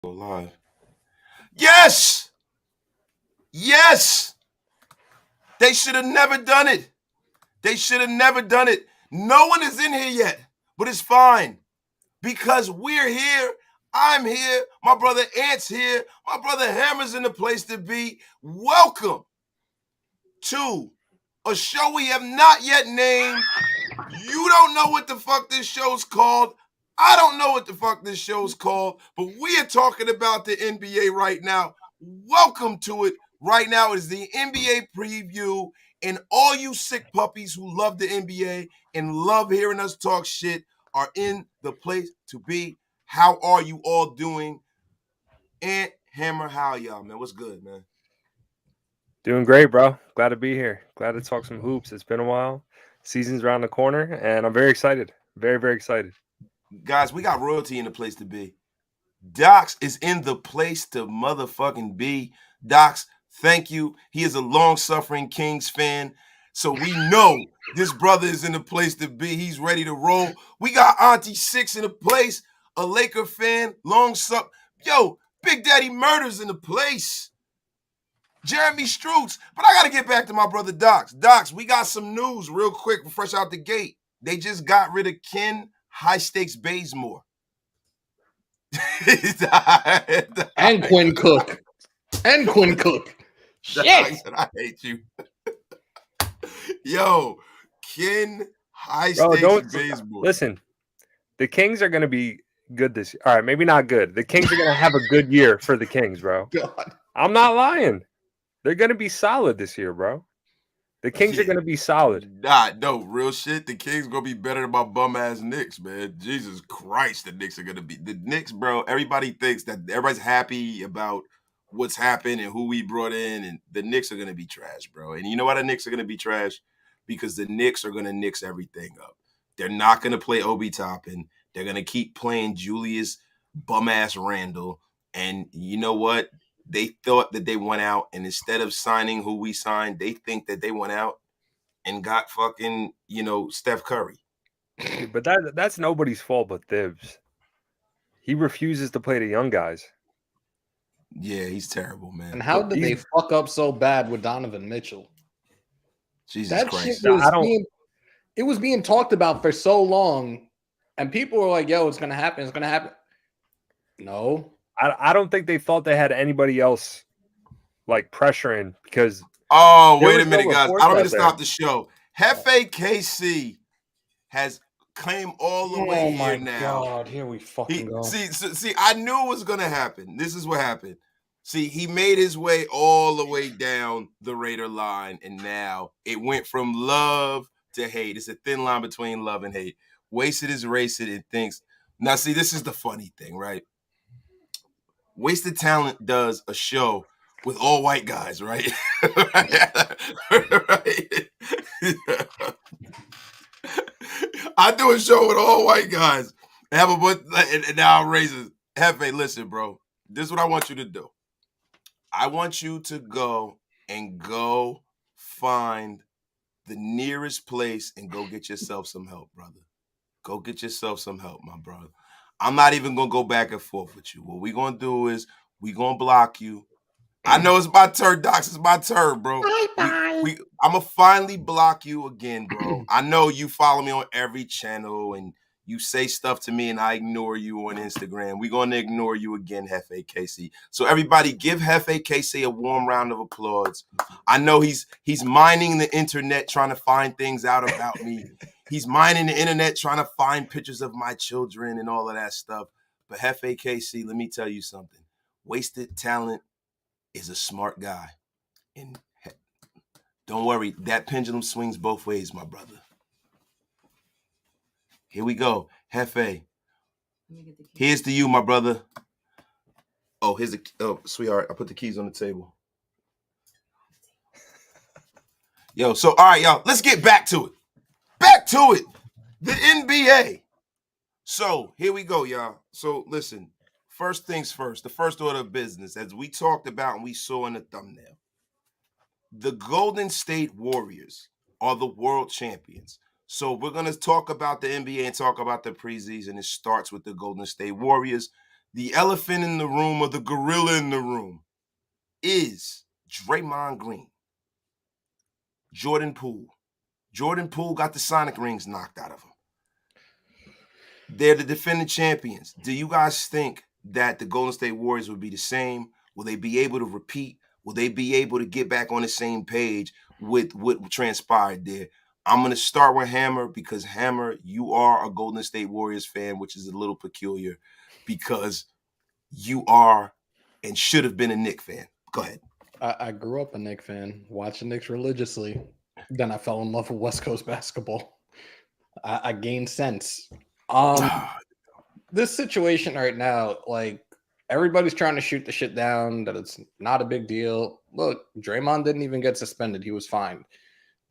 Live. Yes! Yes! They should have never done it. They should have never done it. No one is in here yet, but it's fine because we're here. I'm here. My brother Ant's here. My brother Hammer's in the place to be. Welcome to a show we have not yet named. You don't know what the fuck this show's called. I don't know what the fuck this show's called, but we are talking about the NBA right now. Welcome to it. Right now is the NBA preview, and all you sick puppies who love the NBA and love hearing us talk shit are in the place to be. How are you all doing? Ant, Hammer, how y'all, man? What's good, man? Doing great, bro. Glad to be here. Glad to talk some hoops. It's been a while. Season's around the corner, and I'm very excited. Very, very excited. Guys, we got royalty in the place to be. Docs is in the place to motherfucking be. Docs, thank you. He is a long-suffering Kings fan, so we know this brother is in the place to be. He's ready to roll. We got Auntie Six in the place, a Laker fan, Yo, Big Daddy Murders in the place. Jeremy Stroots. But I got to get back to my brother Docs. Docs, we got some news real quick, fresh out the gate. They just got rid of Ken High Stakes Bazemore. And Quinn Cook. Shit. I hate you. Yo, Ken High Stakes Bazemore. Listen, the Kings are going to be good this year. All right, maybe not good. The Kings are going to have a good year for the Kings, bro. God. I'm not lying. They're going to be solid this year, bro. The Kings are going to be solid. No, real shit. The Kings going to be better than my bum-ass Knicks, man. Jesus Christ, the Knicks are going to be. The Knicks, bro, everybody thinks that everybody's happy about what's happened and who we brought in, and the Knicks are going to be trash, bro. And you know why the Knicks are going to be trash? Because the Knicks are going to Knicks everything up. They're not going to play Obi Toppin. They're going to keep playing Julius bum-ass Randle. And you know what? They thought that they went out, and instead of signing who we signed, they think that they went out and got fucking, Steph Curry. But that's nobody's fault but Thibs. He refuses to play the young guys. Yeah, he's terrible, man. And how did they fuck up so bad with Donovan Mitchell? Jesus Christ. It was being talked about for so long, and people were like, yo, it's going to happen. It's going to happen. No. I don't think they thought they had anybody else like pressuring because. Oh, wait a minute, guys. I don't mean to stop the show. Hefe KC has came all the way here now. Oh, my God. Here we fucking go. See, I knew it was going to happen. This is what happened. See, he made his way all the way down the Raider line, and now it went from love to hate. It's a thin line between love and hate. Wasted is racist and thinks. Now, see, this is the funny thing, right? Wasted Talent does a show with all white guys, right? Right? I do a show with all white guys. And now I'm racist. Hefe, listen, bro. This is what I want you to do. I want you to go find the nearest place and go get yourself some help, brother. Go get yourself some help, my brother. I'm not even going to go back and forth with you. What we're going to do is we're going to block you. I know it's my turn, Docs. It's my turn, bro. I'm going to finally block you again, bro. I know you follow me on every channel and you say stuff to me and I ignore you on Instagram. We're going to ignore you again, Hefe KC. So everybody give Hefe KC a warm round of applause. I know he's mining the internet trying to find things out about me. He's mining the internet trying to find pictures of my children and all of that stuff. But Hefe KC, let me tell you something. Wasted Talent is a smart guy. And don't worry, that pendulum swings both ways, my brother. Here we go. Hefe. Here's to you, my brother. Oh, sweetheart, I put the keys on the table. Yo, so all right, y'all, let's get back to it. The NBA. So here we go, y'all. So listen, first things first, the first order of business, as we talked about and we saw in the thumbnail, the Golden State Warriors are the world champions. So we're going to talk about the NBA and talk about the preseason. It starts with the Golden State Warriors. the elephant in the room or the gorilla in the room is Draymond Green, Jordan Poole. Jordan Poole got the Sonic rings knocked out of him. They're the defending champions. Do you guys think that the Golden State Warriors would be the same? Will they be able to repeat? Will they be able to get back on the same page with what transpired there? I'm going to start with Hammer because, Hammer, you are a Golden State Warriors fan, which is a little peculiar because you are and should have been a Knicks fan. Go ahead. I grew up a Knicks fan, watching Knicks religiously. Then I fell in love with West Coast basketball. I gained sense. This situation right now, like, everybody's trying to shoot the shit down, that it's not a big deal. Look, Draymond didn't even get suspended. He was fine.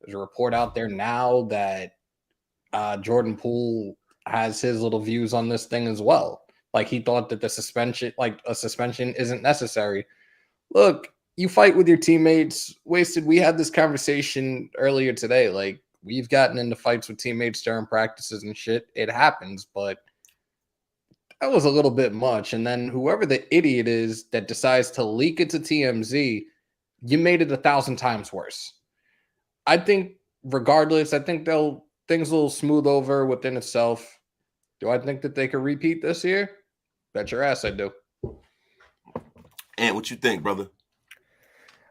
There's a report out there now that Jordan Poole has his little views on this thing as well. Like, he thought that a suspension isn't necessary. Look, you fight with your teammates. Wasted, we had this conversation earlier today. Like, we've gotten into fights with teammates during practices and shit. It happens, but that was a little bit much. And then whoever the idiot is that decides to leak it to TMZ, you made it 1,000 times worse. I think regardless, I think things will smooth over within itself. Do I think that they could repeat this year? Bet your ass I do. And what you think, brother?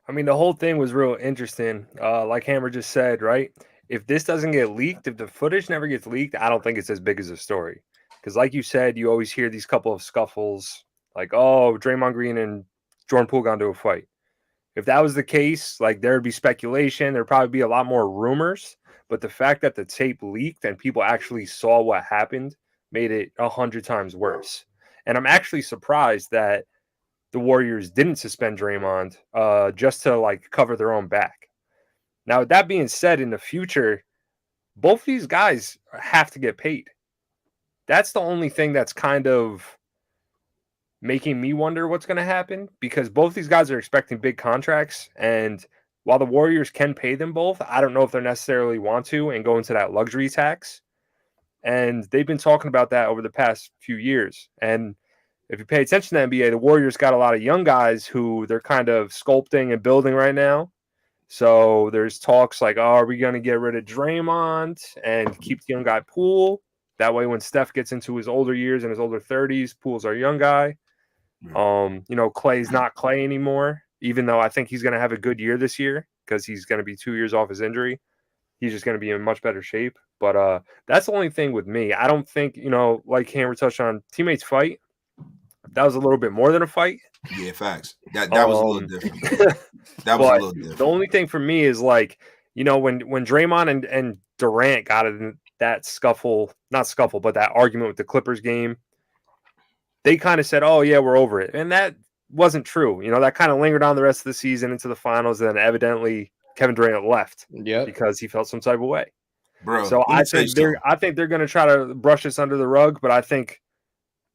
I mean, the whole thing was real interesting. Like Hammer just said, right? If this doesn't get leaked, if the footage never gets leaked, I don't think it's as big as a story. Because like you said, you always hear these couple of scuffles, like, oh, Draymond Green and Jordan Poole got into a fight. If that was the case, like, there'd be speculation. There'd probably be a lot more rumors. But the fact that the tape leaked and people actually saw what happened made it 100 times worse. And I'm actually surprised that the Warriors didn't suspend Draymond just to, like, cover their own back. Now, with that being said, in the future, both these guys have to get paid. That's the only thing that's kind of making me wonder what's going to happen, because both these guys are expecting big contracts. And while the Warriors can pay them both, I don't know if they necessarily want to and go into that luxury tax. And they've been talking about that over the past few years. And if you pay attention to the NBA, the Warriors got a lot of young guys who they're kind of sculpting and building right now. So there's talks like, oh, are we going to get rid of Draymond and keep the young guy Poole? That way, when Steph gets into his older years and his older 30s, Poole's our young guy. Clay's not Clay anymore, even though I think he's going to have a good year this year because he's going to be 2 years off his injury. He's just going to be in much better shape. But that's the only thing with me. I don't think, like Hammer touched on, teammates fight. That was a little bit more than a fight. Yeah, facts. That was a little different. That was a little different. The only thing for me is, like, when Draymond and Durant got in that that argument with the Clippers game, they kind of said, oh, yeah, we're over it. And that wasn't true. That kind of lingered on the rest of the season into the finals. And then evidently Kevin Durant left because he felt some type of way. Bro, so I think they're going to try to brush this under the rug. But I think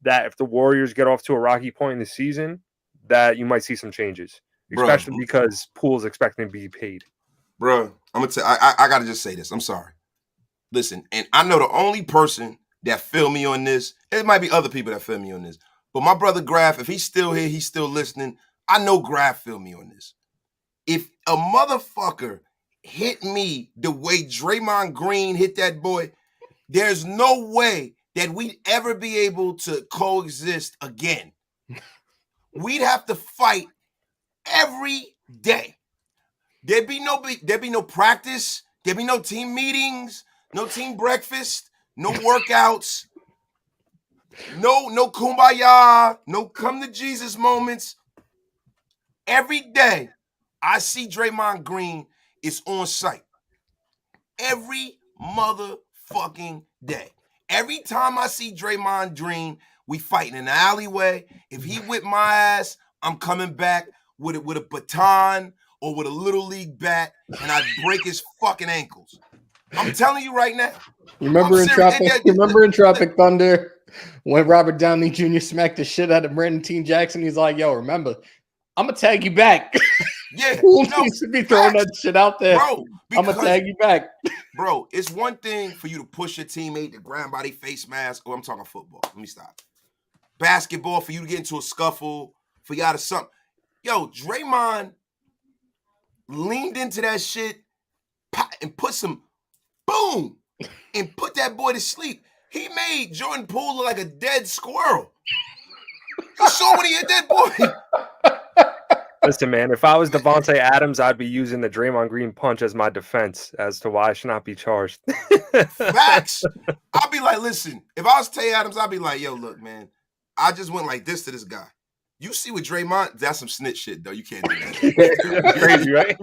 that if the Warriors get off to a rocky point in the season, that you might see some changes, especially because Poole's expecting to be paid. Bro, I'm going to tell you, I got to just say this. I'm sorry. Listen, and I know the only person that feel me on this, it might be other people that feel me on this, but my brother Graf, if he's still here, he's still listening, I know Graf feel me on this. If a motherfucker hit me the way Draymond Green hit that boy, there's no way that we'd ever be able to coexist again. We'd have to fight every day. There'd be no practice. There'd be no team meetings, no team breakfast, no workouts, no kumbaya, no come to Jesus moments. Every day I see Draymond Green is on site. Every motherfucking day. Every time I see Draymond Green, we fighting in the alleyway. If he whip my ass, I'm coming back with a baton or with a little league bat, and I break his fucking ankles. I'm telling you right now. Remember in Tropic Thunder when Robert Downey Jr. smacked the shit out of Brandon T. Jackson? He's like, yo, remember, I'm going to tag you back. Yeah. Who needs to be throwing that shit out there? Bro, I'm going to tag you back. Bro, it's one thing for you to push your teammate to grab by their face mask. Oh, I'm talking football. Let me stop. basketball for you to get into a scuffle, for y'all to something. Yo, Draymond leaned into that shit and put some boom and put that boy to sleep. He made Jordan Poole look like a dead squirrel. You saw when he hit that boy. Listen, man, if I was Devontae Adams, I'd be using the Draymond Green punch as my defense as to why I should not be charged. Facts. I'd be like, listen, if I was Tay Adams, I'd be like, yo, look, man, I just went like this to this guy. You see with Draymond, that's some snitch shit, though. You can't do that. That's crazy, right?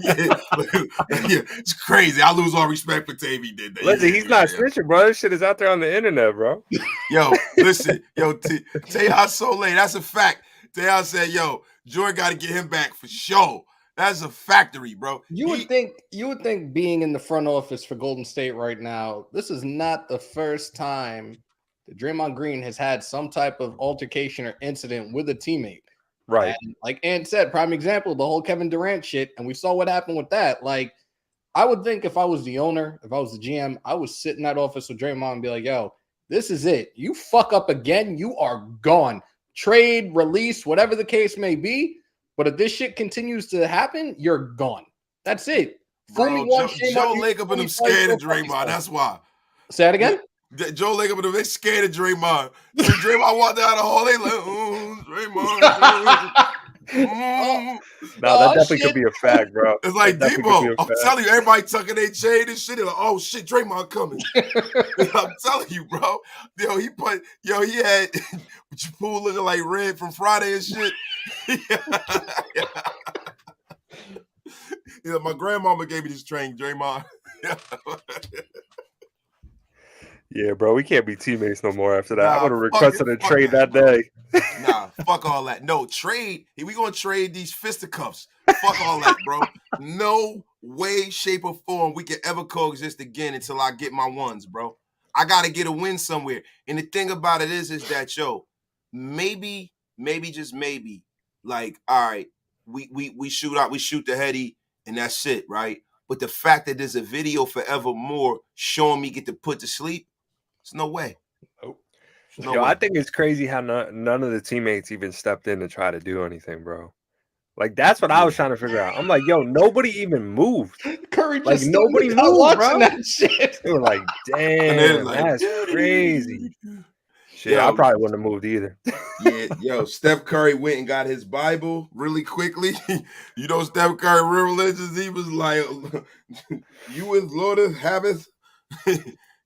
Yeah, it's crazy. I lose all respect for Tay if he did that. Listen, he's not snitching, bro. This shit is out there on the internet, bro. Yo, listen. Yo, Tejas Soleil, that's a fact. Tejas said, yo, Jordan got to get him back for sure. That's a factory, bro. You would think being in the front office for Golden State right now, this is not the first time that Draymond Green has had some type of altercation or incident with a teammate. Right. And like Ant said, prime example, the whole Kevin Durant shit, and we saw what happened with that. Like, I would think if I was the owner, if I was the GM, I would sit in that office with Draymond and be like, yo, this is it. You fuck up again, you are gone. Trade, release, whatever the case may be. But if this shit continues to happen, you're gone. That's it. Bro, Joe Lacob and them scared of Draymond. That's why. Say that again? Joe Lacob and them, they scared of Draymond. So Draymond walked down the hall, they like, Draymond. No, that definitely could be a fact, bro. It's like Debo. I'm telling you, everybody tucking their chain and shit. They're like, oh shit, Draymond coming. I'm telling you, bro. He had Poole looking like Red from Friday and shit. Yeah, my grandmama gave me this train, Draymond. Yeah, bro, we can't be teammates no more after that. I would have requested a trade that day. Nah, fuck all that. No, trade. We gonna trade these fisticuffs. Fuck all that, bro. No way, shape, or form we can ever coexist again until I get my ones, bro. I gotta get a win somewhere. And the thing about it is that, yo, maybe, just maybe, like, all right, we shoot the heady, and that's it, right? But the fact that there's a video forevermore showing me get to put to sleep, there's no way. No way. I think it's crazy how none of the teammates even stepped in to try to do anything, bro. Like, that's what I was trying to figure out. I'm like, yo, nobody even moved. Curry like, just nobody moved, watching bro. That shit. They were like, damn, that's crazy. Shit, I probably wouldn't have moved either. Yeah, yo, Steph Curry went and got his Bible really quickly. You know, Steph Curry, real religious, he was like, you with Lord of Habits?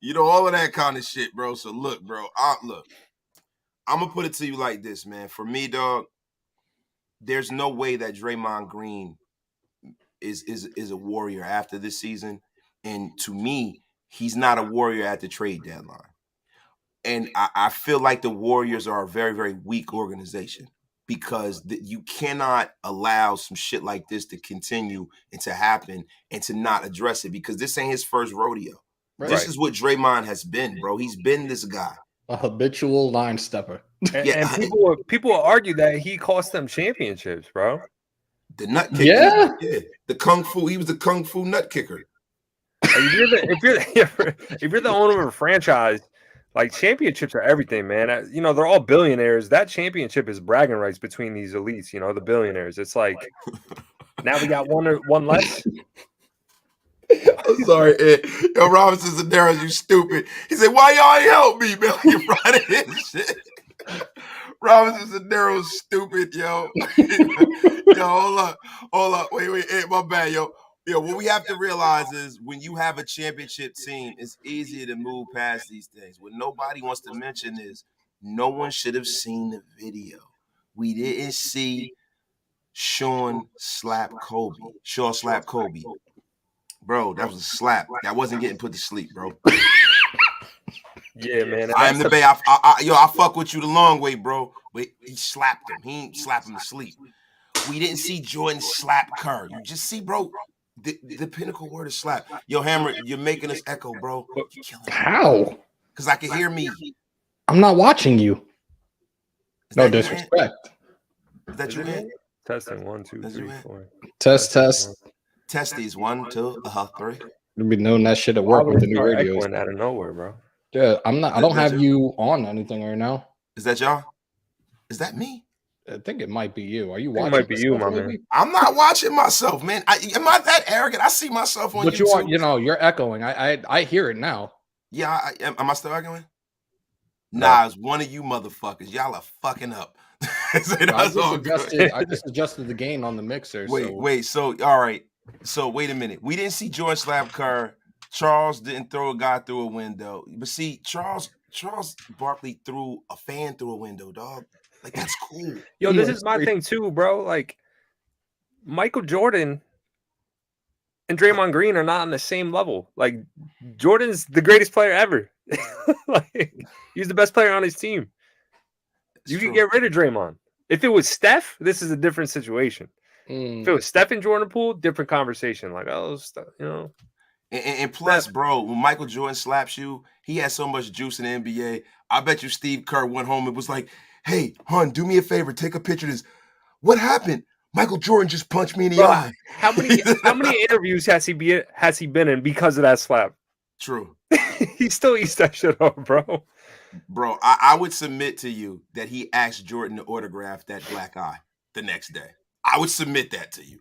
You know, all of that kind of shit, bro. So look, bro, I'm going to put it to you like this, man. For me, dog, there's no way that Draymond Green is a warrior after this season. And to me, he's not a warrior at the trade deadline. And I feel like the Warriors are a very, very weak organization because you cannot allow some shit like this to continue and to happen and to not address it because this ain't his first rodeo. Right. This is what Draymond has been, bro. He's been this guy. A habitual line stepper. And people will argue that he cost them championships, bro. The nut kicker. Yeah. The kung fu. He was the kung fu nut kicker. If you're the owner of a franchise, like, championships are everything, man. You know, they're all billionaires. That championship is bragging rights between these elites, you know, the billionaires. It's like, now we got one less. I'm sorry, Ed. Yo, Robinson Zaderos, you stupid. He said, why y'all ain't help me, man? You Friday and shit. Robinson Zaderos, stupid, yo. Yo, hold up. Wait, Ed, my bad, yo. Yo, what we have to realize is when you have a championship team, it's easier to move past these things. What nobody wants to mention is no one should have seen the video. We didn't see Shaw slap Kobe. Bro, that was a slap. That wasn't getting put to sleep, bro. Yeah, man. I am the Bay. I fuck with you the long way, bro. But he slapped him. He ain't slapped him to sleep. We didn't see Jordan slap Curry. You just see, bro. The pinnacle word is slap. Yo, Hammer, you're making us echo, bro. How? Because I can hear me. I'm not watching you. No disrespect. Is that you, man? Testing 1, 2, 3, 4. Test. Test these 1, 2, 3. You'll be knowing that shit at work with the new radios. Out of nowhere, bro. Yeah, I'm not. I don't have you on anything right now. Is that y'all? Is that me? I think it might be you. Are you It watching? might be you, yourself, my maybe? man. I'm not watching myself, man. Am I that arrogant? I see myself on But YouTube. you are. You know, you're echoing. I hear it now. Yeah, am I still arguing? No. Nah, it's one of you motherfuckers. Y'all are fucking up. That's all good. I just adjusted the gain on the mixer. Wait. So, all right. So, wait a minute. We didn't see George slap Kerr. Charles didn't throw a guy through a window. But see, Charles Barkley threw a fan through a window, dog. Like, that's cool. Yo, this is my thing too, bro. Like, Michael Jordan and Draymond Green are not on the same level. Like, Jordan's the greatest player ever. Like, he's the best player on his team. You can get rid of Draymond. If it was Steph, this is a different situation. If it was Steph and Jordan Poole, different conversation. Like, oh, stuff, you know. And plus, bro, when Michael Jordan slaps you, he has so much juice in the NBA. I bet you Steve Kerr went home and was like, "Hey, hon, do me a favor, take a picture of this. What happened? Michael Jordan just punched me in the eye." How many interviews has he been in because of that slap? True. He still eats that shit up, bro. Bro, I would submit to you that he asked Jordan to autograph that black eye the next day. I would submit that to you.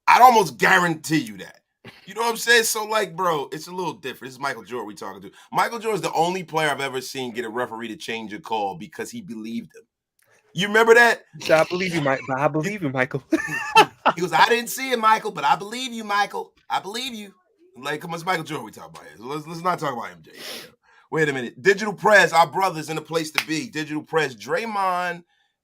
I'd almost guarantee you that. You know what I'm saying? So, like, bro, it's a little different. This is Michael Jordan we talking to. Michael Jordan's the only player I've ever seen get a referee to change a call because he believed him. You remember that? I believe you, Mike. I believe you, Michael. He goes, "I didn't see it, Michael, but I believe you, Michael. I believe you." Like, come on, it's Michael Jordan we talk about here. So let's not talk about MJ. Wait a minute. Digital Press, our brothers in a place to be. Digital Press, Draymond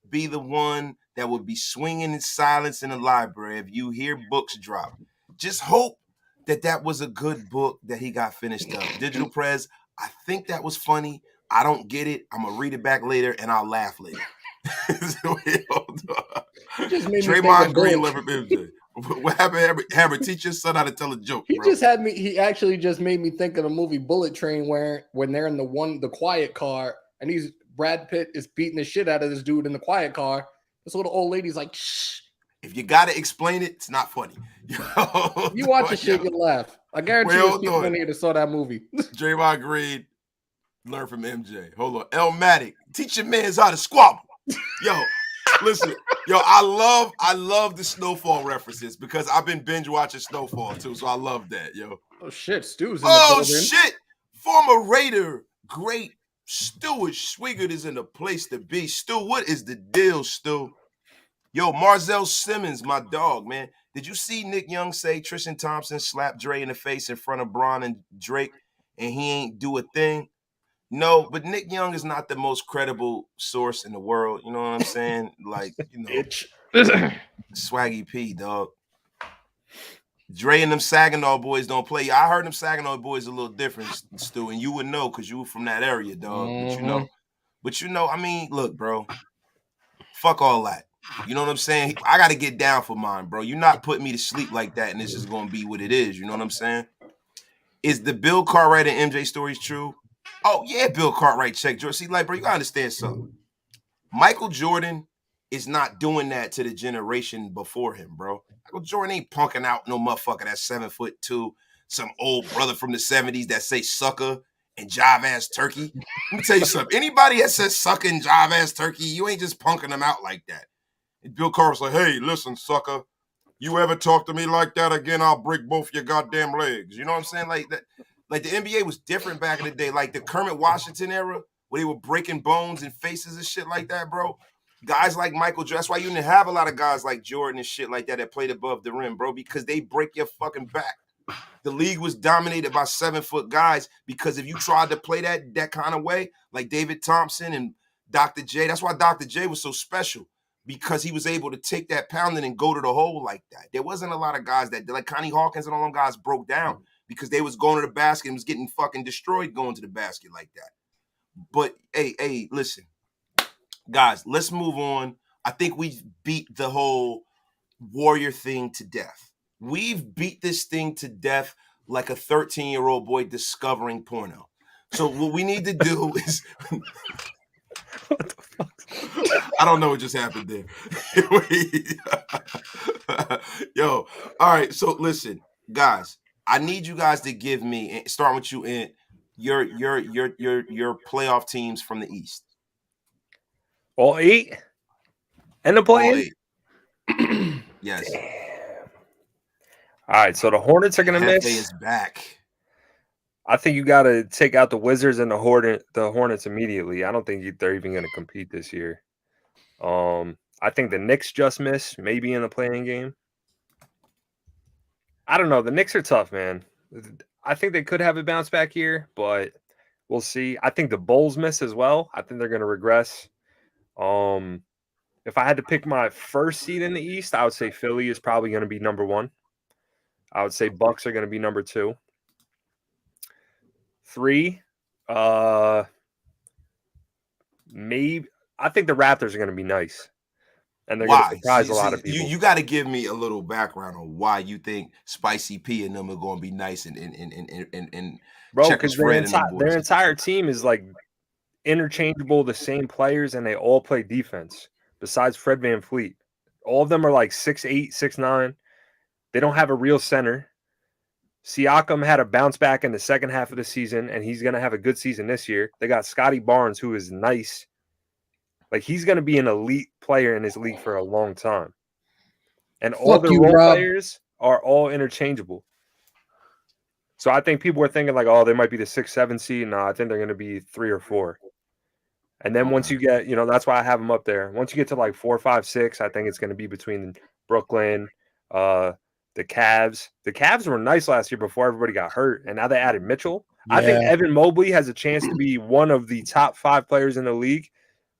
be the one that would be swinging in silence in the library if you hear books drop. Just hope that was a good book that he got finished up. Digital Press, I think that was funny. I don't get it. I'm going to read it back later and I'll laugh later. Draymond Green, Lever MJ. What happened, Hammer? Teach your son how to tell a joke. He actually just made me think of the movie Bullet Train, where when they're in the quiet car and Brad Pitt is beating the shit out of this dude in the quiet car. This little old lady's like, shh. If you gotta explain it, it's not funny. You watch the shit, you laugh. I guarantee there's people in here that saw that movie. Draymond Green, learn from MJ. Hold on. Elmatic, teach your mans how to squabble. Yo, listen. Yo, I love the Snowfall references because I've been binge watching Snowfall too, so I love that, yo. Oh shit, Stu's in the building. Oh shit, former Raider, great Stuart Swigert is in the place to be. Stu, what is the deal, Stu? Yo, Marzell Simmons, my dog, man. Did you see Nick Young say Tristan Thompson slapped Dre in the face in front of Bron and Drake and he ain't do a thing? No, but Nick Young is not the most credible source in the world. You know what I'm saying? Like, you know, Swaggy P, dog. Dre and them Saginaw boys don't play. I heard them Saginaw boys a little different, Stu, and you would know because you were from that area, dog. But you know, I mean, look, bro, fuck all that. You know what I'm saying? I got to get down for mine, bro. You're not putting me to sleep like that, and this is going to be what it is. You know what I'm saying? Is the Bill Cartwright and MJ stories true? Oh, yeah, Bill Cartwright checked Jordan. See, like, bro, you got to understand something. Michael Jordan is not doing that to the generation before him, bro. Michael Jordan ain't punking out no motherfucker that's 7'2", some old brother from the 70s that say sucker and jive ass turkey. Let me tell you something. Anybody that says sucker and jive ass turkey, you ain't just punking them out like that. And Bill Carter's like, "Hey, listen, sucker, you ever talk to me like that again, I'll break both your goddamn legs." You know what I'm saying? Like that. Like the NBA was different back in the day. Like the Kermit Washington era, where they were breaking bones and faces and shit like that, bro. Guys like Michael Jordan. That's why you didn't have a lot of guys like Jordan and shit like that played above the rim, bro, because they break your fucking back. The league was dominated by 7-foot guys because if you tried to play that kind of way, like David Thompson and Dr. J, that's why Dr. J was so special, because he was able to take that pounding and go to the hole like that. There wasn't a lot of guys that, like Connie Hawkins and all them guys, broke down because they was going to the basket and was getting fucking destroyed going to the basket like that. But, hey, listen. Guys, let's move on. I think we've beat the whole warrior thing to death. We've beat this thing to death like a 13-year-old boy discovering porno. So what we need to do is... What the fuck? I don't know what just happened there. Yo, all right. So listen, guys, I need you guys to give me, starting with you, in your playoff teams from the East. All 8? End up All playing? 8. Yes. Damn. All right, so the Hornets are going to Hefe miss. is back. I think you got to take out the Wizards and the Hornets immediately. I don't think they're even going to compete this year. I think the Knicks just missed, maybe in the playing game. I don't know. The Knicks are tough, man. I think they could have a bounce back here, but we'll see. I think the Bulls miss as well. I think they're going to regress. If I had to pick my first seed in the East, I would say Philly is probably going to be number 1. I would say Bucks are going to be number 2. 3, maybe I think the Raptors are going to be nice, and they're going to surprise a lot of people. You got to give me a little background on why you think Spicy P and them are going to be nice and bro, because their entire team is like interchangeable, the same players, and they all play defense. Besides Fred VanVleet, all of them are like 6'8", 6'9". They don't have a real center. Siakam had a bounce back in the second half of the season, and he's going to have a good season this year. They got Scotty Barnes, who is nice. Like, he's going to be an elite player in this league for a long time. And all the role players are all interchangeable. So I think people were thinking, like, oh, they might be the 6, 7 seed. No, I think they're going to be 3 or 4. And then once you get, that's why I have them up there. Once you get to like 4, 5, 6, I think it's going to be between Brooklyn, the Cavs. The Cavs were nice last year before everybody got hurt, and now they added Mitchell. Yeah. I think Evan Mobley has a chance to be one of the top 5 players in the league.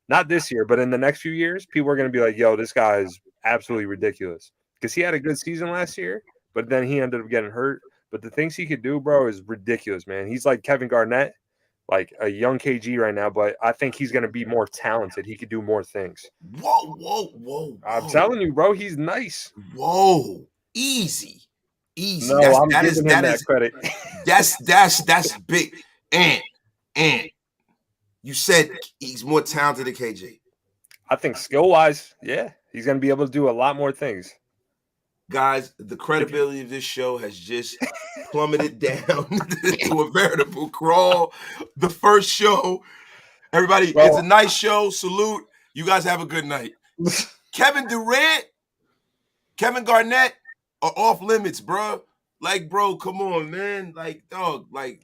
Not this year, but in the next few years, people are going to be like, yo, this guy is absolutely ridiculous. Because he had a good season last year, but then he ended up getting hurt. But the things he could do, bro, is ridiculous, man. He's like Kevin Garnett, like a young KG right now, but I think he's going to be more talented. He could do more things. Whoa. I'm telling you, bro, he's nice. Whoa. Easy. No, I'm giving him that credit. That's big. And you said he's more talented than KJ. I think skill-wise, yeah. He's going to be able to do a lot more things. Guys, the credibility of this show has just plummeted down to a veritable crawl. The first show, everybody, it's a nice show. Salute. You guys have a good night. Kevin Durant, Kevin Garnett are off limits, bro. Like, bro, come on, man. Like, dog, like,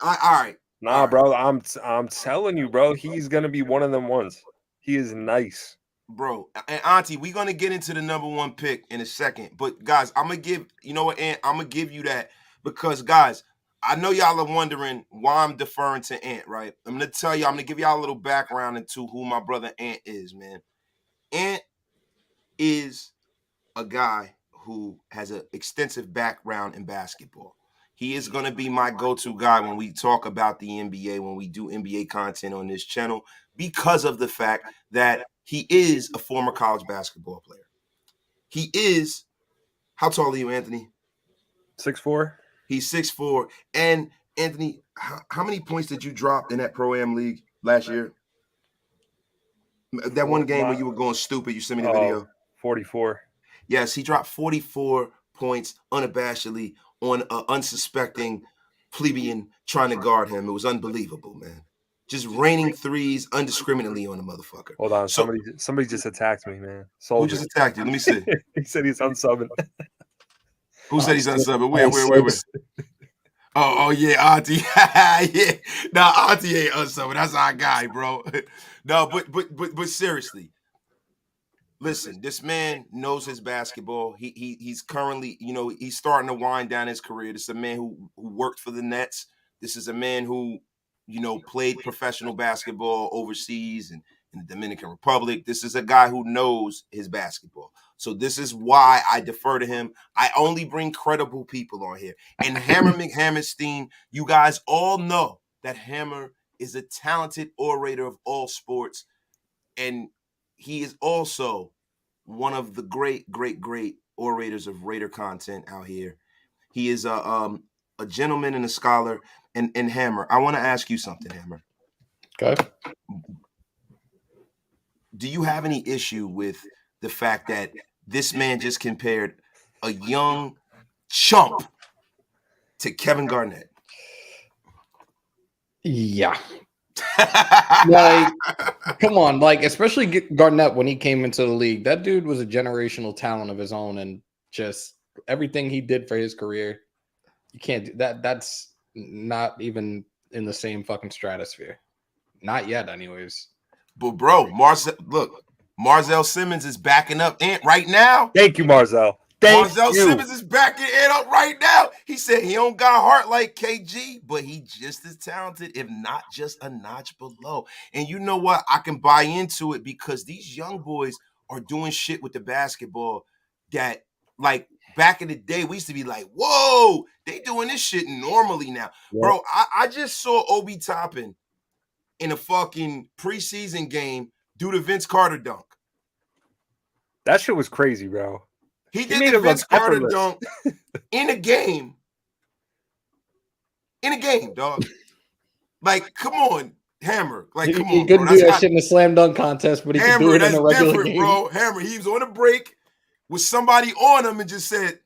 all right. Nah, bro, I'm telling you, bro, he's going to be one of them ones. He is nice. Bro, and Auntie, we're going to get into the number 1 pick in a second. But, guys, I'm going to give, you know what, Ant? I'm going to give you that because, guys, I know y'all are wondering why I'm deferring to Ant, right? I'm going to tell you, I'm going to give y'all a little background into who my brother Ant is, man. Ant is a guy who has an extensive background in basketball. He is going to be my go-to guy when we talk about the NBA, when we do NBA content on this channel, because of the fact that he is a former college basketball player. He is, how tall are you, Anthony? 6'4". He's 6'4". And, Anthony, how many points did you drop in that Pro-Am League last year? That one game where you were going stupid, you sent me the video. 44. Yes, he dropped 44 points unabashedly on an unsuspecting plebeian trying to guard him. It was unbelievable, man. Just raining threes indiscriminately on the motherfucker. Hold on, somebody just attacked me, man. Soldier. Who just attacked you? Let me see. He said he's unsubbing. Who said he's unsubbing? Where? Oh yeah, Auntie. Yeah. Nah, Auntie ain't unsubbing. That's our guy, bro. No, but seriously. Listen, this man knows his basketball. He's currently, he's starting to wind down his career. This is a man who worked for the Nets. This is a man who, played professional basketball overseas and in the Dominican Republic. This is a guy who knows his basketball. So this is why I defer to him. I only bring credible people on here. And Hammer McHammerstein, you guys all know that Hammer is a talented orator of all sports. And he is also one of the great orators of Raider content out here. He is a gentleman and a scholar. And Hammer, I want to ask you something, Hammer. Okay. Do you have any issue with the fact that this man just compared a young chump to Kevin Garnett? Yeah. Like, come on, like especially Garnett when he came into the league. That dude was a generational talent of his own, and just everything he did for his career, you can't do that. That's not even in the same fucking stratosphere. Not yet, anyways. But bro, Marzell Simmons is backing up Ant right now. Thank you, Marzell. Marzell Simmons is backing Ant up right now. He said he don't got heart like KG, but he just as talented, if not just a notch below. And you know what? I can buy into it because these young boys are doing shit with the basketball that, like, back in the day, we used to be like, whoa, they doing this shit normally now. Yep. Bro, I just saw Obi Toppin in a fucking preseason game do the Vince Carter dunk. That shit was crazy, bro. He did the Vince Carter dunk in a game. In a game, dog. Like, come on, Hammer. Like, come on, he couldn't do that shit in a slam dunk contest, but he could do it in a regular game. Bro. Hammer, he was on a break with somebody on him and just said,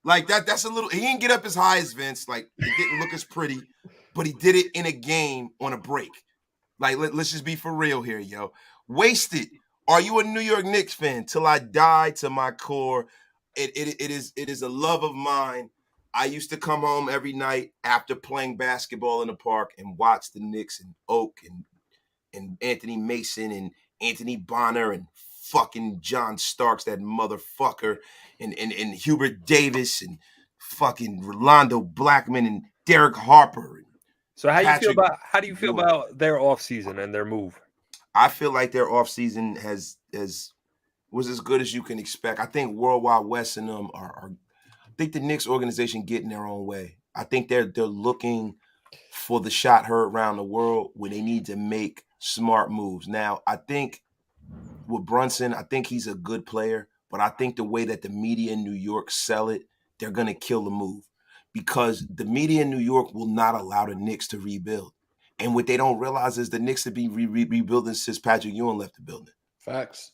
like, that's a little, he didn't get up as high as Vince. Like, it didn't look as pretty, but he did it in a game on a break. Like, let's just be for real here, yo. Wasted. Are you a New York Knicks fan? Till I die to my core. It is a love of mine. I used to come home every night after playing basketball in the park and watch the Knicks and Oak and Anthony Mason and Anthony Bonner and fucking John Starks, that motherfucker, and Hubert Davis and fucking Rolando Blackman and Derek Harper. So how do you feel about their offseason and their move? I feel like their offseason was as good as you can expect. I think Worldwide West and them are I think the Knicks organization getting their own way. I think they're looking for the shot heard around the world when they need to make smart moves. Now, I think with Brunson, I think he's a good player, but I think the way that the media in New York sell it, they're going to kill the move because the media in New York will not allow the Knicks to rebuild. And what they don't realize is the Knicks have been rebuilding since Patrick Ewing left the building. Facts.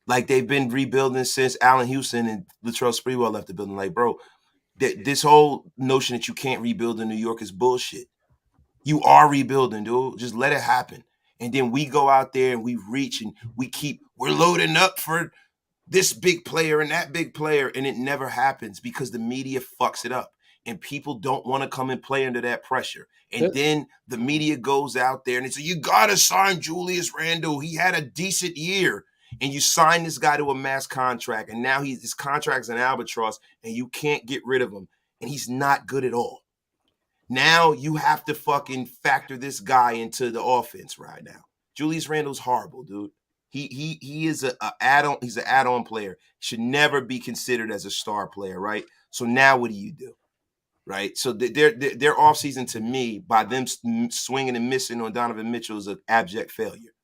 Like, they've been rebuilding since Allen Houston and Latrell Sprewell left the building. Like, bro, this whole notion that you can't rebuild in New York is bullshit. You are rebuilding, dude. Just let it happen. And then we go out there and we reach and we're loading up for this big player and that big player, and it never happens because the media fucks it up. And people don't want to come and play under that pressure. And then the media goes out there and they say, you got to sign Julius Randle. He had a decent year. And you sign this guy to a mass contract. And now his contract's an albatross and you can't get rid of him. And he's not good at all. Now you have to fucking factor this guy into the offense right now. Julius Randle's horrible, dude. He is an add-on. He's an add-on player. Should never be considered as a star player, right? So now what do you do? Right, so their offseason to me, by them swinging and missing on Donovan Mitchell, is an abject failure,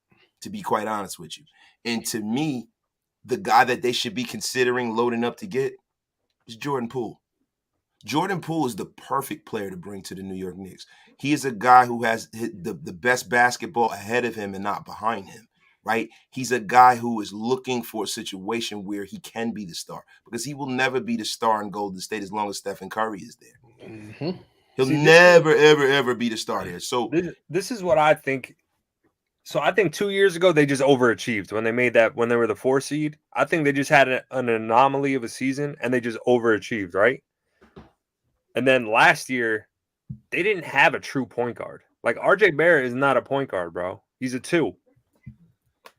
to be quite honest with you. And to me, the guy that they should be considering loading up to get is Jordan Poole. Jordan Poole is the perfect player to bring to the New York Knicks. He is a guy who has the best basketball ahead of him and not behind him, right? He's a guy who is looking for a situation where he can be the star because he will never be the star in Golden State as long as Stephen Curry is there. Mm-hmm. He'll never, ever be the star there. So this is what I think. So I think 2 years ago, they just overachieved when they were the 4 seed. I think they just had an anomaly of a season and they just overachieved, right? And then last year, they didn't have a true point guard. Like RJ Barrett is not a point guard, bro. He's a 2.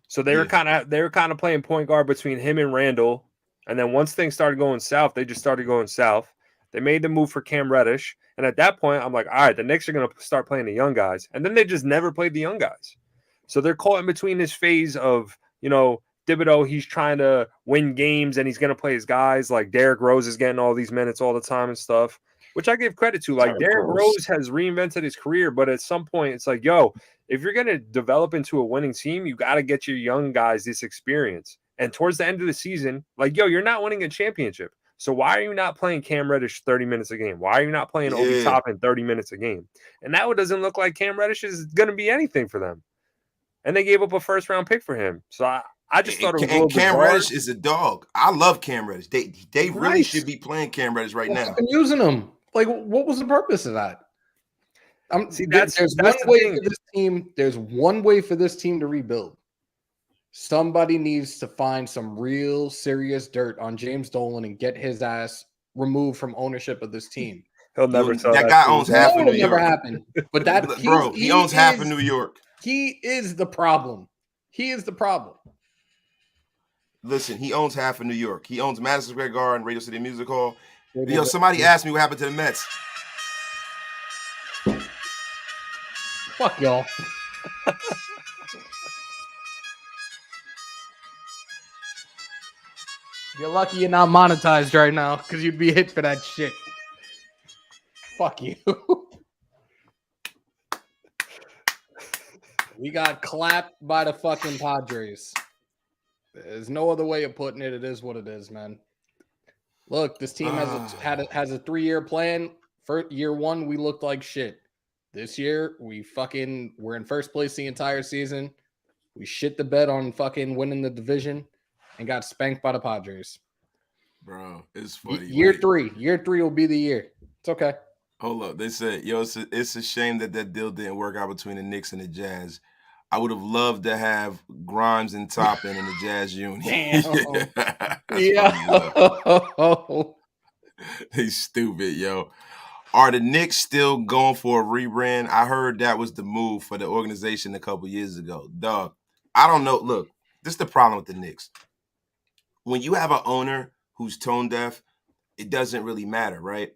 So they were kind of playing point guard between him and Randall. And then once things started going south, they just started going south. They made the move for Cam Reddish. And at that point, I'm like, all right, the Knicks are going to start playing the young guys. And then they just never played the young guys. So they're caught in between this phase of, Thibodeau, he's trying to win games and he's going to play his guys. Like Derrick Rose is getting all these minutes all the time and stuff, which I give credit to. Like Derrick Rose has reinvented his career. But at some point, it's like, yo, if you're going to develop into a winning team, you got to get your young guys this experience. And towards the end of the season, like, yo, you're not winning a championship. So why are you not playing Cam Reddish 30 minutes a game? Why are you not playing Obi Toppin 30 minutes a game? And now it doesn't look like Cam Reddish is going to be anything for them. And they gave up a first-round pick for him. So I just thought it was a little Cam bizarre. Reddish is a dog. I love Cam Reddish. They really should be playing Cam Reddish right now. Using him. Like, what was the purpose of that? See, there's that's one the way thing. for this team. There's one way for this team to rebuild. Somebody needs to find some real serious dirt on James Dolan and get his ass removed from ownership of this team. He'll never sell that that guy team. owns half of It'll New never York. happen. But that He owns half of New York. He is the problem. He is the problem. Listen, he owns half of New York. He owns Madison Square Garden, Radio City Music Hall. Yo, somebody asked me what happened to the Mets. Fuck y'all. You're lucky you're not monetized right now because you'd be hit for that shit. Fuck you. We got clapped by the fucking Padres. There's no other way of putting it. It is what it is, man. Look, this team has a 3-year plan. For year one, we looked like shit. This year, we're in first place the entire season. We shit the bed on fucking winning the division and got spanked by the Padres. Bro, it's funny. Year three will be the year. It's okay. Hold up. They said, yo, it's a shame that deal didn't work out between the Knicks and the Jazz. I would have loved to have Grimes and Toppin in the Jazz union. Damn. They stupid, yo. Are the Knicks still going for a rebrand? I heard that was the move for the organization a couple years ago. Dog, I don't know. Look, this is the problem with the Knicks. When you have an owner who's tone deaf, it doesn't really matter, right?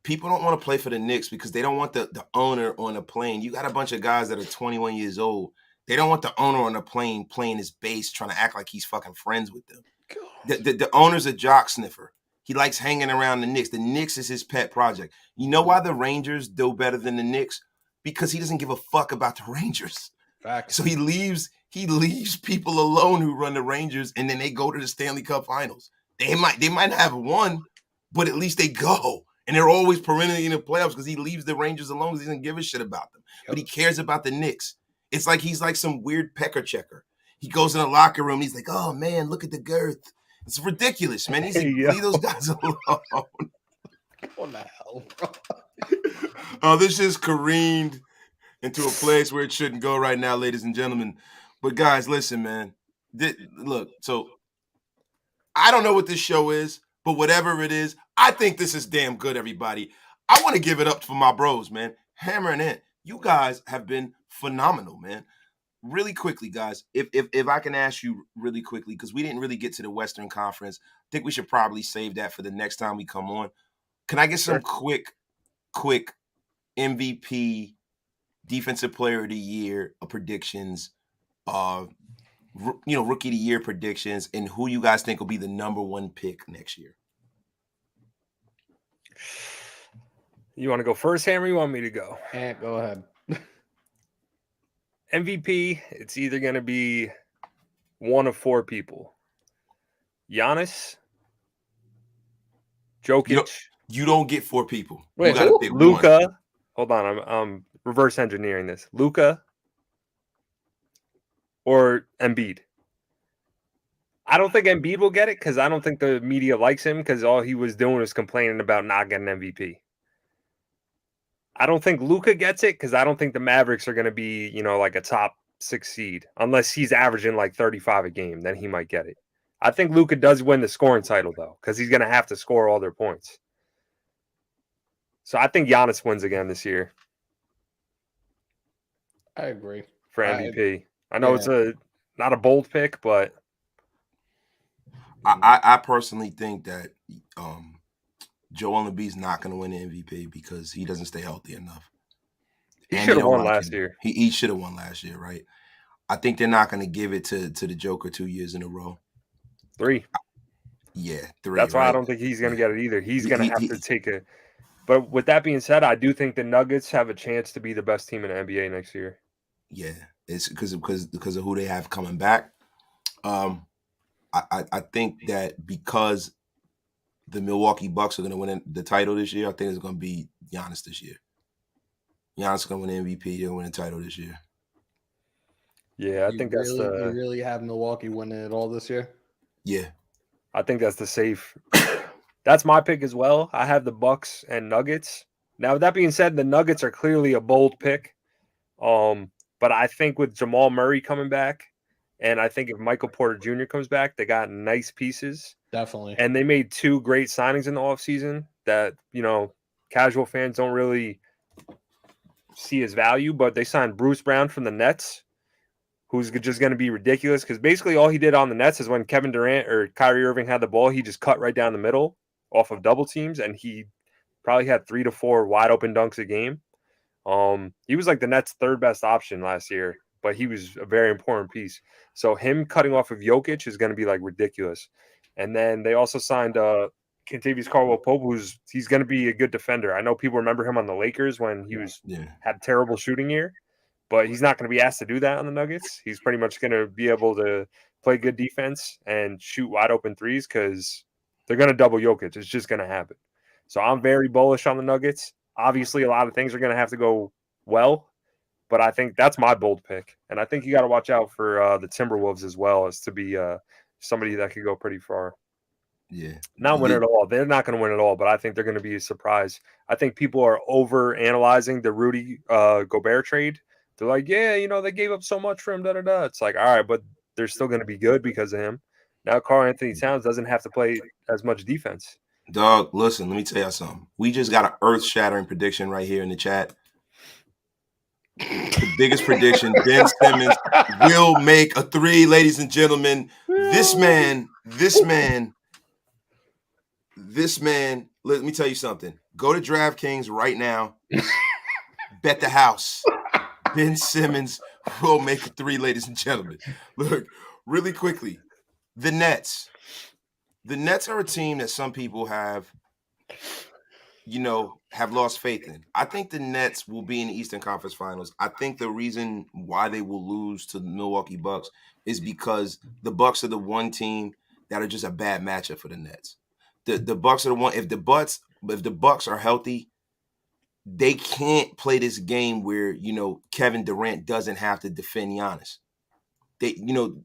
People don't want to play for the Knicks because they don't want the owner on a plane. You got a bunch of guys that are 21 years old. They don't want the owner on a plane playing his bass, trying to act like he's fucking friends with them. The owner's a jock sniffer. He likes hanging around the Knicks. The Knicks is his pet project. You know why the Rangers do better than the Knicks? Because he doesn't give a fuck about the Rangers. Facts. So he leaves people alone who run the Rangers, and then they go to the Stanley Cup Finals. They might have won, but at least they go. And they're always perennially in the playoffs because he leaves the Rangers alone because he doesn't give a shit about them. But he cares about the Knicks. It's like he's like some weird pecker checker. He goes in the locker room. He's like, oh, man, look at the girth. It's ridiculous, man. He's like, leave those guys alone. What the hell, bro? Oh, this just careened into a place where it shouldn't go right now, ladies and gentlemen. But, guys, listen, man. Look, so I don't know what this show is, but whatever it is, I think this is damn good, everybody. I want to give it up for my bros, man. Hammer and Ant, you guys have been phenomenal, man. Really quickly, guys, if I can ask you really quickly, because we didn't really get to the Western Conference, I think we should probably save that for the next time we come on. Can I get some quick MVP, Defensive Player of the Year predictions, Rookie of the Year predictions, and who you guys think will be the number one pick next year? You want to go first, Hammer? You want me to go? Go ahead. MVP, it's either going to be one of four people. Giannis, Jokic. You don't get four people. Wait, you gotta pick Luka. one. Hold on, I'm reverse engineering this. Luka or Embiid. I don't think Embiid will get it because I don't think the media likes him because all he was doing was complaining about not getting MVP. I don't think Luka gets it because I don't think the Mavericks are going to be, like a top 6 seed unless he's averaging like 35 a game. Then he might get it. I think Luka does win the scoring title though because he's going to have to score all their points. So I think Giannis wins again this year. I agree. For MVP. I know it's not a bold pick, but I personally think that Joel Embiid's not going to win the MVP because he doesn't stay healthy enough. He should have won last year. He should have won last year, right? I think they're not going to give it to the Joker 2 years in a row. 3. Yeah, 3. That's why I don't think he's going to get it either. He's going to have to take it. But with that being said, I do think the Nuggets have a chance to be the best team in the NBA next year. Yeah, it's because of who they have coming back. I think that because the Milwaukee Bucks are going to win the title this year, I think it's going to be Giannis this year. Giannis is going to win MVP. They'll win the title this year. Yeah, I think that's You really have Milwaukee winning it all this year? Yeah. I think that's the safe. That's my pick as well. I have the Bucks and Nuggets. Now, with that being said, the Nuggets are clearly a bold pick. But I think with Jamal Murray coming back, and I think if Michael Porter Jr. comes back, they got nice pieces. Definitely. And they made 2 great signings in the offseason that, casual fans don't really see as value, but they signed Bruce Brown from the Nets, who's just going to be ridiculous because basically all he did on the Nets is when Kevin Durant or Kyrie Irving had the ball, he just cut right down the middle off of double teams, and he probably had 3 to 4 wide open dunks a game. He was like the Nets' 3rd best option last year, but he was a very important piece. So him cutting off of Jokic is going to be like ridiculous. And then they also signed Kentavious Caldwell-Pope, he's going to be a good defender. I know people remember him on the Lakers when he had a terrible shooting year, but he's not going to be asked to do that on the Nuggets. He's pretty much going to be able to play good defense and shoot wide open threes because they're going to double Jokic. It's just going to happen. So I'm very bullish on the Nuggets. Obviously, a lot of things are going to have to go well, but I think that's my bold pick. And I think you got to watch out for the Timberwolves as well as to be somebody that could go pretty far. Yeah. Not win it all. They're not going to win it all, but I think they're going to be a surprise. I think people are over analyzing the Rudy Gobert trade. They're like, yeah, they gave up so much for him, da-da-da. It's like, all right, but they're still going to be good because of him. Now Karl Anthony Towns doesn't have to play as much defense. Dog, listen, let me tell you something. We just got an earth-shattering prediction right here in the chat. The biggest prediction, Ben Simmons will make a 3, ladies and gentlemen. This man, let me tell you something. Go to DraftKings right now. Bet the house. Ben Simmons will make a 3, ladies and gentlemen. Look, really quickly, the Nets. The Nets are a team that some people have lost faith in. I think the Nets will be in the Eastern Conference Finals. I think the reason why they will lose to the Milwaukee Bucks is because the Bucks are the one team that are just a bad matchup for the Nets. The Bucks are the one. If the Bucks are healthy, they can't play this game where Kevin Durant doesn't have to defend Giannis. They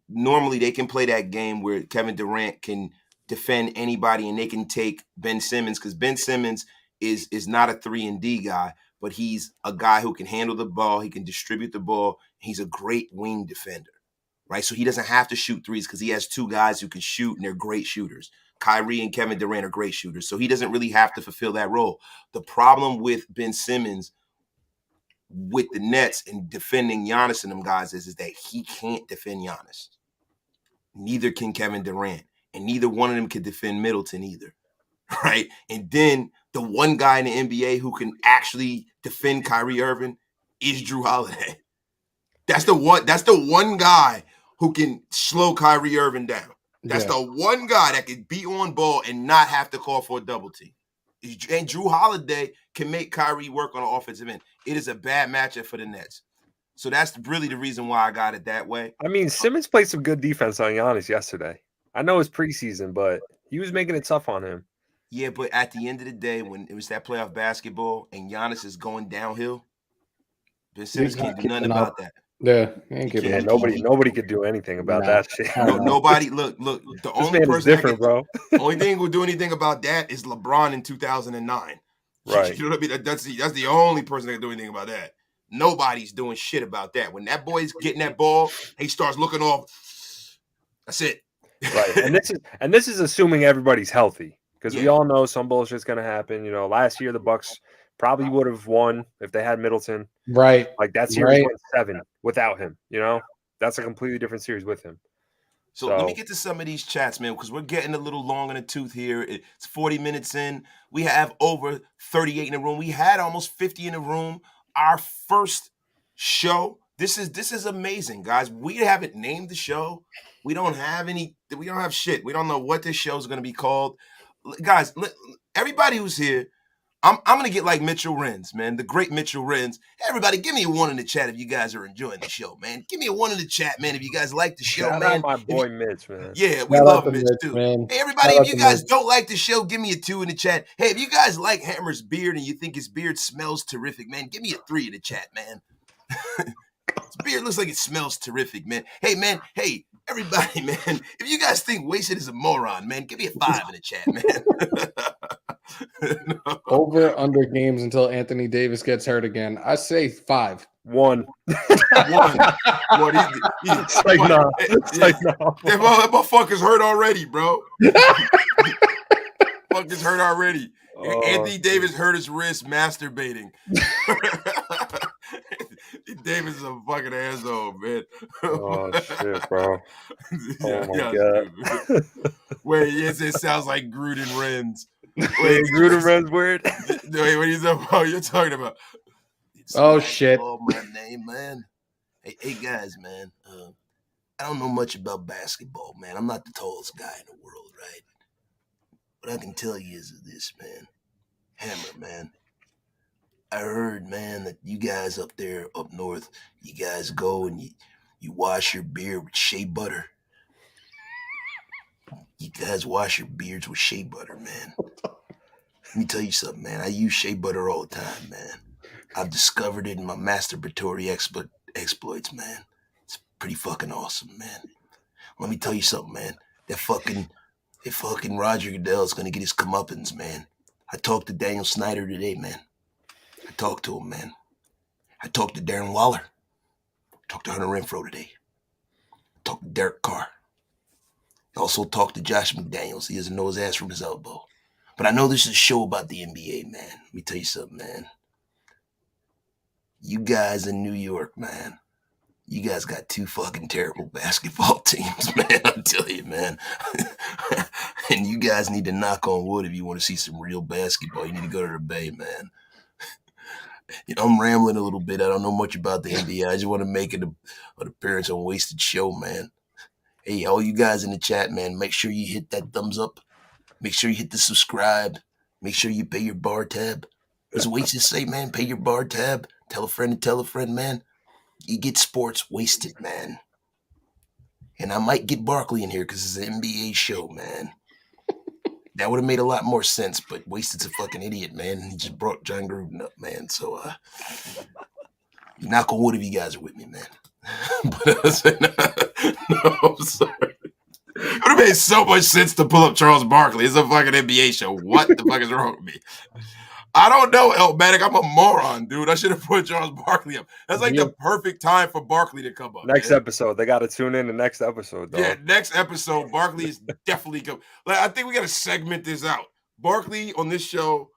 normally they can play that game where Kevin Durant can defend anybody and they can take Ben Simmons because Ben Simmons is not a 3-and-D guy, but he's a guy who can handle the ball. He can distribute the ball. He's a great wing defender, right? So he doesn't have to shoot threes because he has 2 guys who can shoot and they're great shooters. Kyrie and Kevin Durant are great shooters, so he doesn't really have to fulfill that role. The problem with Ben Simmons with the Nets and defending Giannis and them guys is that he can't defend Giannis. Neither can Kevin Durant. And neither one of them can defend Middleton either, right? And then the one guy in the NBA who can actually defend Kyrie Irving is Drew Holiday. That's the one guy who can slow Kyrie Irving down. That's the one guy that can be on ball and not have to call for a double team. And Drew Holiday can make Kyrie work on the offensive end. It is a bad matchup for the Nets. So that's really the reason why I got it that way. I mean, Simmons played some good defense on Giannis yesterday. I know it's preseason, but he was making it tough on him. Yeah, but at the end of the day, when it was that playoff basketball and Giannis is going downhill, Ben Simmons can't do nothing about that. Yeah, nobody could do anything about that shit. Nobody. Look. The only man person is different, bro. The only thing who will do anything about that is LeBron in 2009. Right. You know what I mean? That's the only person that can do anything about that. Nobody's doing shit about that. When that boy's getting that ball, he starts looking off. That's it. Right. And this is assuming everybody's healthy. Because we all know some bullshit's gonna happen. Last year the Bucks probably would have won if they had Middleton. Right. Like that series went 7 without him. That's a completely different series with him. So let me get to some of these chats, man, because we're getting a little long in the tooth here. It's 40 minutes in. We have over 38 in the room. We had almost 50 in the room. Our first show. This is amazing, guys. We haven't named the show. We don't have shit. We don't know what this show is going to be called. Guys, everybody who's here, I'm going to get like Mitchell Renz, man, the great Mitchell Renz. Everybody, give me a 1 in the chat if you guys are enjoying the show, man. Give me a 1 in the chat, man, if you guys like the show, Shout man. out my boy Mitch, man. Yeah, we love Mitch, too. Man. Hey, everybody, if you guys don't like the show, give me a 2 in the chat. Hey, if you guys like Hammer's beard and you think his beard smells terrific, man, give me a 3 in the chat, man. His beard looks like it smells terrific, man. Hey, man. Hey, everybody, man. If you guys think Wasted is a moron, man, give me a 5 in the chat, man. No. Over under games until Anthony Davis gets hurt again. I say 5. 1. One. It's like, nah. It's like, no. That motherfucker's hurt already, bro. Fucker's hurt already. Anthony Davis hurt his wrist masturbating. Davis is a fucking asshole, man. Oh, shit, bro. Yeah, Oh, my God. Wait, yes, it sounds like Gruden Renz. Wait, Gruden Renz weird? Wait, what are you talking about? Oh, shit. My name, man. Hey, guys, man. I don't know much about basketball, man. I'm not the tallest guy in the world, right? What I can tell you is this, man. Hammer, man. I heard, man, that you guys up there, up north, you guys go and you wash your beard with shea butter. You guys wash your beards with shea butter, man. Let me tell you something, man. I use shea butter all the time, man. I've discovered it in my masturbatory exploits, man. It's pretty fucking awesome, man. Let me tell you something, man. That fucking Roger Goodell is gonna get his comeuppance, man. I talked to Daniel Snyder today, man. I talked to him, man. I talked to Darren Waller. I talked to Hunter Renfrow today. I talked to Derek Carr. I also talked to Josh McDaniels. He doesn't know his ass from his elbow. But I know this is a show about the NBA, man. Let me tell you something, man. You guys in New York, man. You guys got 2 fucking terrible basketball teams, man. I tell you, man. And you guys need to knock on wood if you want to see some real basketball. You need to go to the Bay, man. I'm rambling a little bit. I don't know much about the NBA. I just want to make an appearance on Wasted Show, man. Hey, all you guys in the chat, man, make sure you hit that thumbs up. Make sure you hit the subscribe. Make sure you pay your bar tab. As Wasted say, man, pay your bar tab. Tell a friend, man. You get sports wasted, man. And I might get Barkley in here because it's an NBA show, man. That would have made a lot more sense, but Wasted's a fucking idiot, man. He just brought John Gruden up, man. So, you knock on wood if you guys are with me, man. But no, I'm sorry. It would have made so much sense to pull up Charles Barkley. It's a fucking NBA show. What the fuck is wrong with me? I don't know, Elmatic. I'm a moron, dude. I should have put Charles Barkley up. That's like the perfect time for Barkley to come up. Next episode. They got to tune in the next episode, dog. Yeah, next episode, Barkley is definitely coming. Like, I think we got to segment this out. Barkley on this show,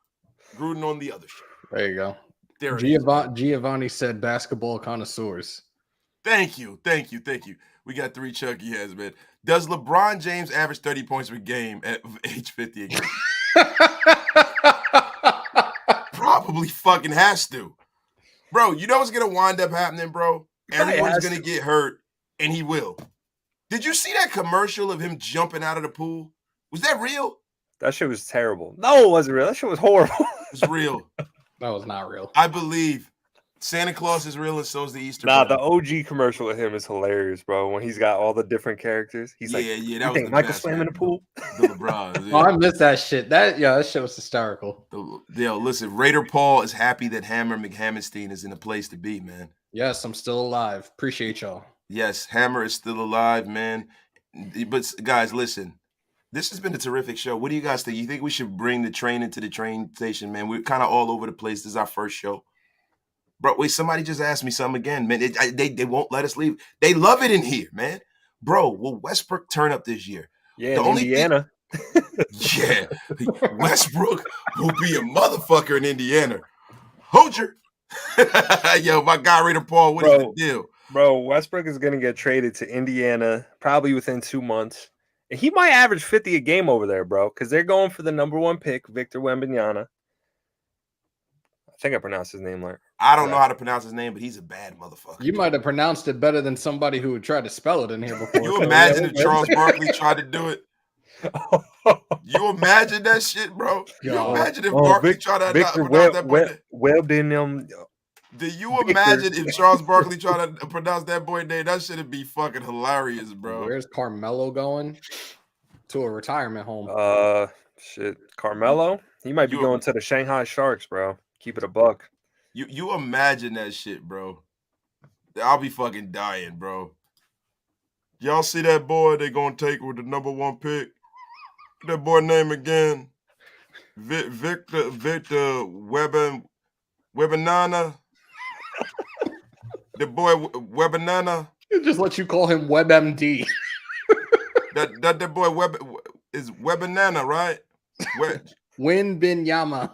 Gruden on the other show. There you go. There Giovanni said basketball connoisseurs. Thank you. We got 3 chunky heads, man. Does LeBron James average 30 points per game at age 50 again? Probably fucking has to. Bro, you know what's going to wind up happening, bro? Everyone's going to get hurt, and he will. Did you see that commercial of him jumping out of the pool? Was that real? That shit was terrible. No, it wasn't real. That shit was horrible. It's real. That was not real. I believe Santa Claus is real, and so is the Easter Bunny. Bunny. The OG commercial with him is hilarious, bro. When he's got all the different characters. He's like, that was Michael Slam in the pool? The LeBron. Yeah. Oh, I missed that shit. That shit was hysterical. Listen, Raider Paul is happy that Hammer McHammerstein is in a place to be, man. Yes, I'm still alive. Appreciate y'all. Yes, Hammer is still alive, man. But guys, listen. This has been a terrific show. What do you guys think? You think we should bring the train into the train station, man? We're kind of all over the place. This is our first show. Bro, wait, somebody just asked me something again, man. They won't let us leave. They love it in here, man. Bro, will Westbrook turn up this year? Yeah, the Indiana. Yeah, Westbrook will be a motherfucker in Indiana. Hold your. Yo, my guy, Raider Paul, what is the deal? Bro, Westbrook is going to get traded to Indiana probably within 2 months. And he might average 50 a game over there, bro, because they're going for the number 1 pick, Victor Wembanyama. I think I pronounced his name right. I don't know how to pronounce his name, but he's a bad motherfucker. You might have pronounced it better than somebody who would try to spell it in here before. You imagine if Charles Barkley tried to do it? You imagine that shit, bro? You imagine if Barkley tried to pronounce that boy? Do you imagine if Charles Barkley tried to pronounce that boy name? That shit'd be fucking hilarious, bro. Where's Carmelo going? To a retirement home. Shit. Carmelo? He might be going to the Shanghai Sharks, bro. Keep it a buck. You imagine that shit, bro. I'll be fucking dying, bro. Y'all see that boy they gonna take with the number 1 pick? That boy name again? Victor Webanana. The boy Webanana. Just let you call him WebMD. That boy is Webanana, right? Win Binyama.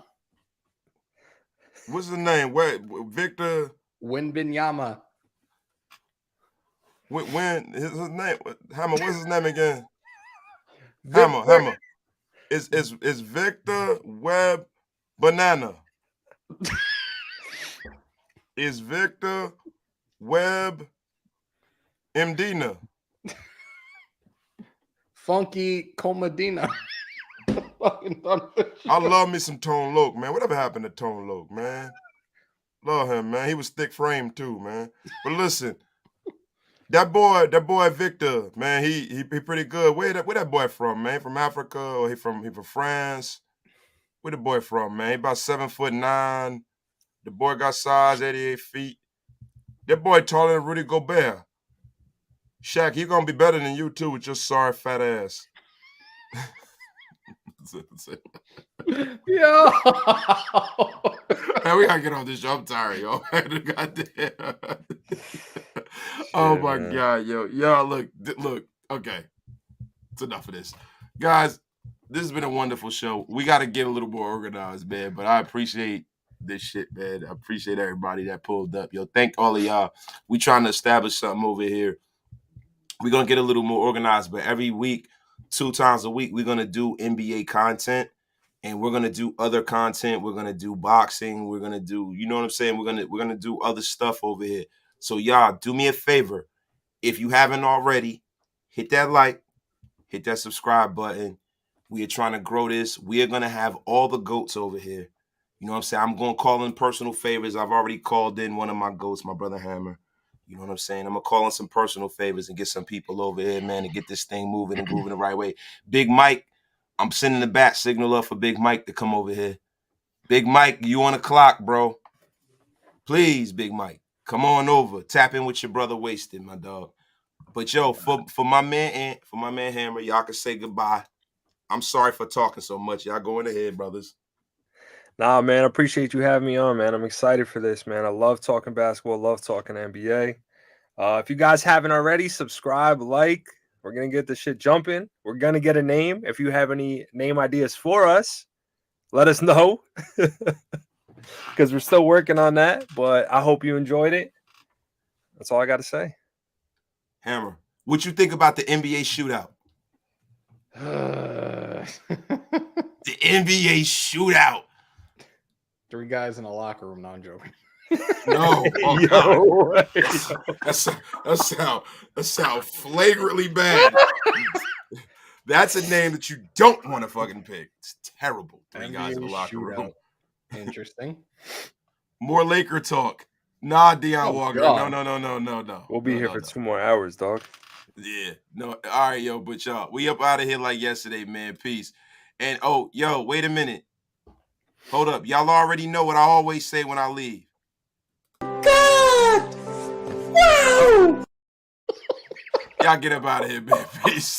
What's his name? Victor Win Binyama. When his name Hammer? What's his name again? Hammer. Is Victor Web Banana? Is Victor Web MDina? Funky Comadina. I love me some Tone Loc, man. Whatever happened to Tone Loc, man? Love him, man. He was thick framed too, man. But listen, that boy Victor, man, he pretty good. Where that boy from, man? From Africa or he from France? Where the boy from, man? He about 7'9". The boy got size, 88 feet. That boy taller than Rudy Gobert. Shaq, he gonna be better than you too with your sorry fat ass. Yo. Man, we gotta get on this show. I'm tired, yo. Goddamn. Oh my God, yo. Look. Okay. It's enough of this. Guys, this has been a wonderful show. We gotta get a little more organized, man. But I appreciate this shit, man. I appreciate everybody that pulled up. Yo, thank all of y'all. We trying to establish something over here. We're gonna get a little more organized, but every week, 2 times a week, we're gonna do NBA content. And we're gonna do other content. We're gonna do boxing. We're gonna do, you know what I'm saying? We're gonna do other stuff over here. So y'all, do me a favor. If you haven't already, hit that like, hit that subscribe button. We are trying to grow this. We are gonna have all the goats over here. You know what I'm saying? I'm gonna call in personal favors. I've already called in one of my goats, my brother Hammer. You know what I'm saying? I'm gonna call in some personal favors and get some people over here, man, to get this thing moving and moving the right way. Big Mike. I'm sending the bat signal up for Big Mike to come over here. Big Mike, you on the clock, bro. Please, Big Mike, come on over. Tap in with your brother Wasted, my dog. But yo, for my man Ant, for my man Hammer, y'all can say goodbye. I'm sorry for talking so much. Y'all going ahead, brothers. Nah, man, I appreciate you having me on, man. I'm excited for this, man. I love talking basketball, love talking NBA. If you guys haven't already, subscribe, like. We're going to get this shit jumping. We're going to get a name. If you have any name ideas for us, let us know. Because we're still working on that. But I hope you enjoyed it. That's all I got to say. Hammer, what you think about the NBA shootout? The NBA shootout. 3 guys in a locker room. No, I'm joking. No, oh God. That sound flagrantly bad. That's a name that you don't want to fucking pick. It's terrible. 3 guys in the locker room. Interesting. More Laker talk. Nah, Deion Walker. God. No. We'll be here for 2 more hours, dog. Yeah. No. All right, yo. But y'all, we up out of here like yesterday, man. Peace. And oh, yo, wait a minute. Hold up. Y'all already know what I always say when I leave. God! Wow! Y'all get up out of here, man. Peace.